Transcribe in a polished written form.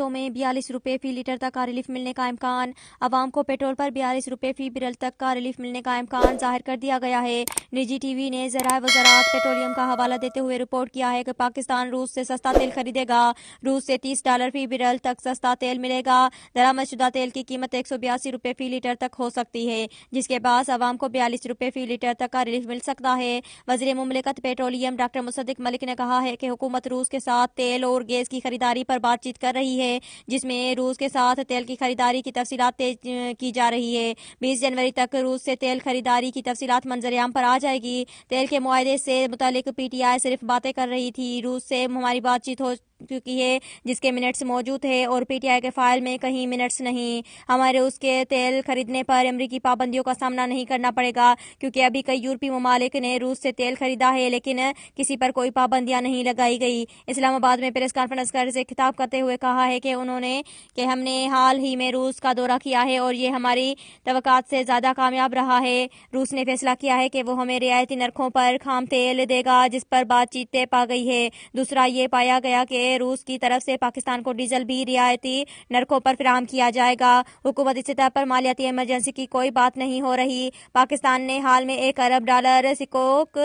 قیمتوں میں 42 روپے فی لیٹر تک کا ریلیف ملنے کا امکان۔ عوام کو پیٹرول پر 42 روپے فی بیرل تک کا ریلیف ملنے کا امکان ظاہر کر دیا گیا ہے۔ نجی ٹی وی نے ذرائع وزارت پیٹرولیم کا حوالہ دیتے ہوئے رپورٹ کیا ہے کہ پاکستان روس سے سستا تیل خریدے گا۔ روس سے $30 فی بیرل تک سستا تیل ملے گا۔ درآمد شدہ تیل کی قیمت 182 روپے فی لیٹر تک ہو سکتی ہے، جس کے بعد عوام کو 42 روپے فی لیٹر تک کا ریلیف مل سکتا ہے۔ وزیر مملکت پیٹرولیم ڈاکٹر مصدق ملک نے کہا ہے کہ حکومت روس کے ساتھ تیل اور گیس کی خریداری پر بات چیت کر رہی ہے، جس میں روس کے ساتھ تیل کی خریداری کی تفصیلات طے کی جا رہی ہے۔ 20 جنوری تک روس سے تیل خریداری کی تفصیلات منظر عام پر آ جائے گی۔ تیل کے معاہدے سے متعلق پی ٹی آئی صرف باتیں کر رہی تھی۔ روس سے ہماری بات چیت ہو چکی ہے، جس کے منٹس موجود ہے، اور پی ٹی آئی کے فائل میں کہیں منٹس نہیں۔ ہمارے اس کے تیل خریدنے پر امریکی پابندیوں کا سامنا نہیں کرنا پڑے گا، کیونکہ ابھی کئی یورپی ممالک نے روس سے تیل خریدا ہے، لیکن کسی پر کوئی پابندیاں نہیں لگائی گئی۔ اسلام آباد میں پریس کانفرنس سے خطاب کرتے ہوئے کہا ہے کہ ہم نے حال ہی میں روس کا دورہ کیا ہے اور یہ ہماری توقعات سے زیادہ کامیاب رہا ہے۔ روس نے فیصلہ کیا ہے کہ وہ ہمیں رعایتی نرخوں پر خام تیل دے گا، جس پر بات چیت طے پا گئی ہے۔ دوسرا یہ پایا گیا کہ روس کی طرف سے پاکستان کو ڈیزل بھی رعایتی نرخوں پر فراہم کیا جائے گا۔ حکومتی سطح پر مالیاتی ایمرجنسی کی کوئی بات نہیں ہو رہی۔ پاکستان نے حال میں $1 ارب سکوک